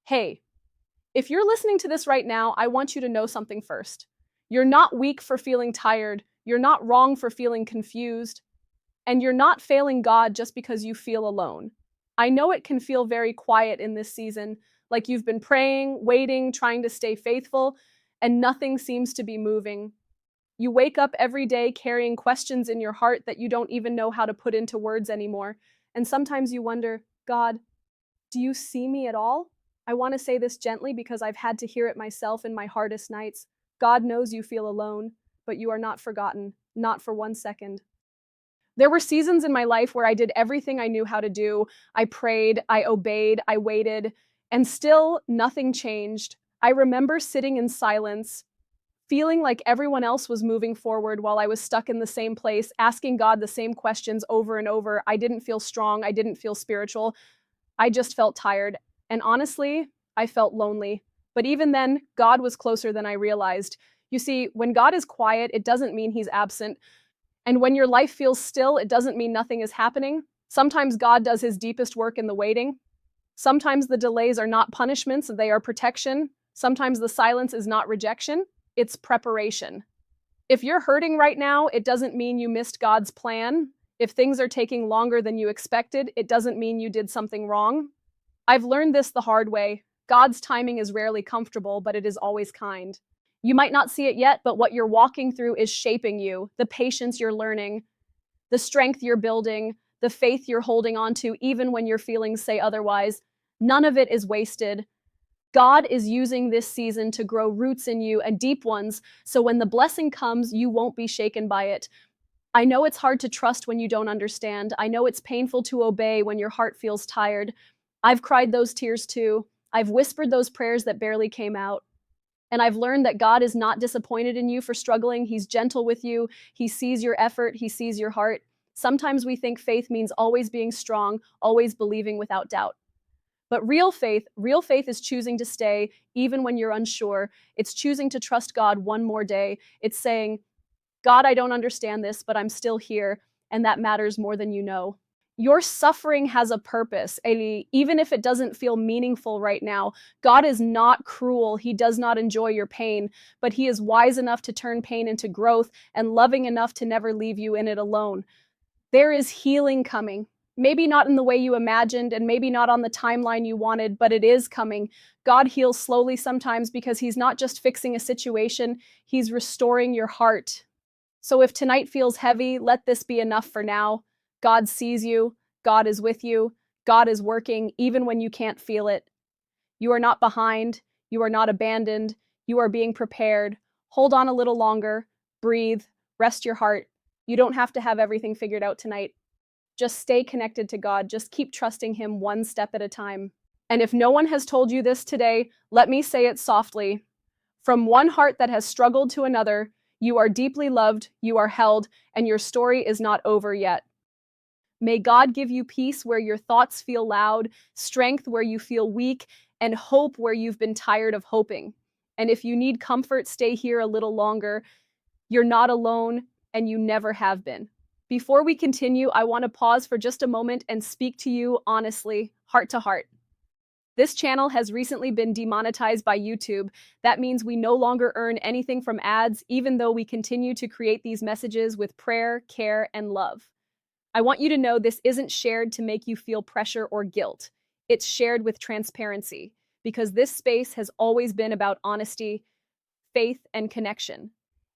Hey, if you're listening to this right now, I want you to know something first. You're not weak for feeling tired, you're not wrong for feeling confused, and you're not failing God just because you feel alone. I know it can feel very quiet in this season, like you've been praying, waiting, trying to stay faithful, and nothing seems to be moving. You wake up every day carrying questions in your heart that you don't even know how to put into words anymore. And sometimes you wonder, God, do you see me at all? I want to say this gently because I've had to hear it myself in my hardest nights. God knows you feel alone, but you are not forgotten, not for 1 second. There were seasons in my life where I did everything I knew how to do. I prayed, I obeyed, I waited, and still nothing changed. I remember sitting in silence, feeling like everyone else was moving forward while I was stuck in the same place, asking God the same questions over and over. I didn't feel strong. I didn't feel spiritual. I just felt tired. And honestly, I felt lonely. But even then, God was closer than I realized. You see, when God is quiet, it doesn't mean he's absent. And when your life feels still, it doesn't mean nothing is happening. Sometimes God does his deepest work in the waiting. Sometimes the delays are not punishments, they are protection. Sometimes the silence is not rejection, it's preparation. If you're hurting right now, it doesn't mean you missed God's plan. If things are taking longer than you expected, it doesn't mean you did something wrong. I've learned this the hard way. God's timing is rarely comfortable, but it is always kind. You might not see it yet, but what you're walking through is shaping you. The patience you're learning, the strength you're building, the faith you're holding on to, even when your feelings say otherwise. None of it is wasted. God is using this season to grow roots in you and deep ones, so when the blessing comes, you won't be shaken by it. I know it's hard to trust when you don't understand. I know it's painful to obey when your heart feels tired. I've cried those tears too. I've whispered those prayers that barely came out. And I've learned that God is not disappointed in you for struggling. He's gentle with you. He sees your effort. He sees your heart. Sometimes we think faith means always being strong, always believing without doubt. But real faith is choosing to stay even when you're unsure. It's choosing to trust God one more day. It's saying, God, I don't understand this, but I'm still here, and that matters more than you know. Your suffering has a purpose, even if it doesn't feel meaningful right now. God is not cruel. He does not enjoy your pain, but he is wise enough to turn pain into growth and loving enough to never leave you in it alone. There is healing coming. Maybe not in the way you imagined and maybe not on the timeline you wanted, but it is coming. God heals slowly sometimes because he's not just fixing a situation, he's restoring your heart. So if tonight feels heavy, let this be enough for now. God sees you. God is with you. God is working even when you can't feel it. You are not behind. You are not abandoned. You are being prepared. Hold on a little longer. Breathe. Rest your heart. You don't have to have everything figured out tonight. Just stay connected to God. Just keep trusting him one step at a time. And if no one has told you this today, let me say it softly. From one heart that has struggled to another, you are deeply loved, you are held, and your story is not over yet. May God give you peace where your thoughts feel loud, strength where you feel weak, and hope where you've been tired of hoping. And if you need comfort, stay here a little longer. You're not alone, and you never have been. Before we continue, I want to pause for just a moment and speak to you honestly, heart to heart. This channel has recently been demonetized by YouTube. That means we no longer earn anything from ads, even though we continue to create these messages with prayer, care, and love. I want you to know this isn't shared to make you feel pressure or guilt. It's shared with transparency, because this space has always been about honesty, faith, and connection.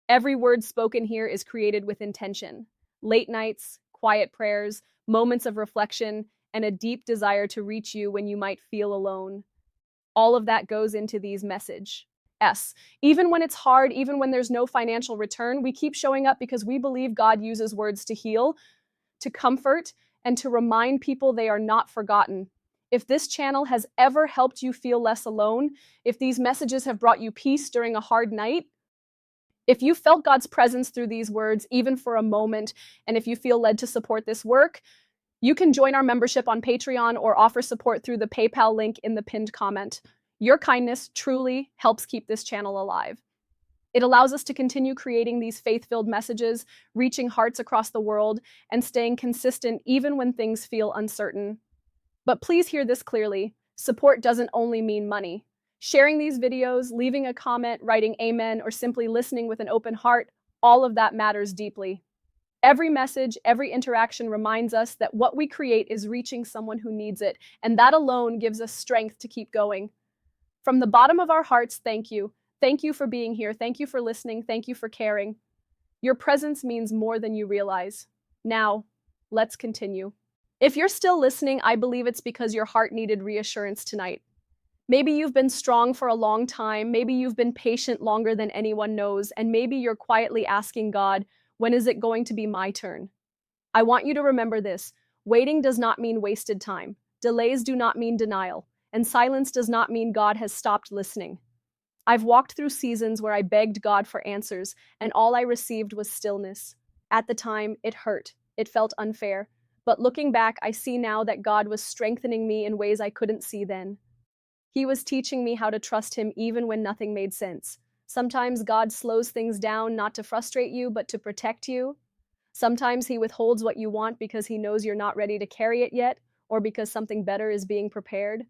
Every word spoken here is created with intention. Late nights, quiet prayers, moments of reflection, and a deep desire to reach you when you might feel alone. All of that goes into these messages. Even when it's hard, even when there's no financial return, we keep showing up because we believe God uses words to heal, to comfort, and to remind people they are not forgotten. If this channel has ever helped you feel less alone, if these messages have brought you peace during a hard night, if you felt God's presence through these words, even for a moment, and if you feel led to support this work, you can join our membership on Patreon or offer support through the PayPal link in the pinned comment. Your kindness truly helps keep this channel alive. It allows us to continue creating these faith-filled messages, reaching hearts across the world, and staying consistent even when things feel uncertain. But please hear this clearly. Support doesn't only mean money. Sharing these videos, leaving a comment, writing amen, or simply listening with an open heart, all of that matters deeply. Every message, every interaction reminds us that what we create is reaching someone who needs it, and that alone gives us strength to keep going. From the bottom of our hearts, thank you. Thank you for being here. Thank you for listening. Thank you for caring. Your presence means more than you realize. Now, let's continue. If you're still listening, I believe it's because your heart needed reassurance tonight. Maybe you've been strong for a long time, maybe you've been patient longer than anyone knows, and maybe you're quietly asking God, when is it going to be my turn? I want you to remember this. Waiting does not mean wasted time. Delays do not mean denial. And silence does not mean God has stopped listening. I've walked through seasons where I begged God for answers, and all I received was stillness. At the time, it hurt. It felt unfair. But looking back, I see now that God was strengthening me in ways I couldn't see then. He was teaching me how to trust Him even when nothing made sense. Sometimes God slows things down not to frustrate you, but to protect you. Sometimes He withholds what you want because He knows you're not ready to carry it yet, or because something better is being prepared.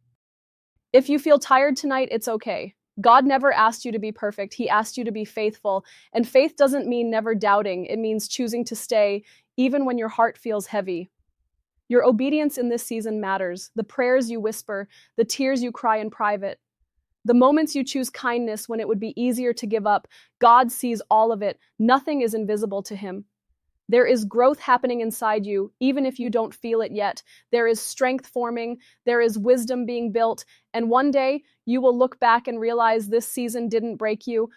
If you feel tired tonight, it's okay. God never asked you to be perfect. He asked you to be faithful. And faith doesn't mean never doubting. It means choosing to stay, even when your heart feels heavy. Your obedience in this season matters. The prayers you whisper, the tears you cry in private, the moments you choose kindness when it would be easier to give up. God sees all of it. Nothing is invisible to Him. There is growth happening inside you, even if you don't feel it yet. There is strength forming, there is wisdom being built, and one day you will look back and realize this season didn't break you,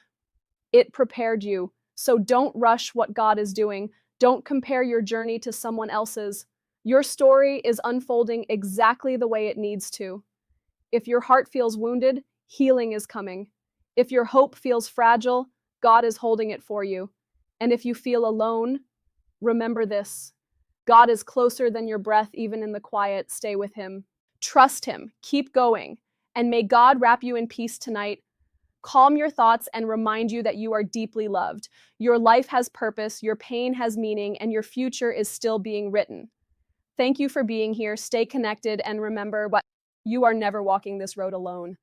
it prepared you. So don't rush what God is doing. Don't compare your journey to someone else's. Your story is unfolding exactly the way it needs to. If your heart feels wounded, healing is coming. If your hope feels fragile, God is holding it for you. And if you feel alone, remember this. God is closer than your breath, even in the quiet. Stay with Him. Trust Him. Keep going. And may God wrap you in peace tonight. Calm your thoughts and remind you that you are deeply loved. Your life has purpose, your pain has meaning, and your future is still being written. Thank you for being here. Stay connected and remember what you are never walking this road alone.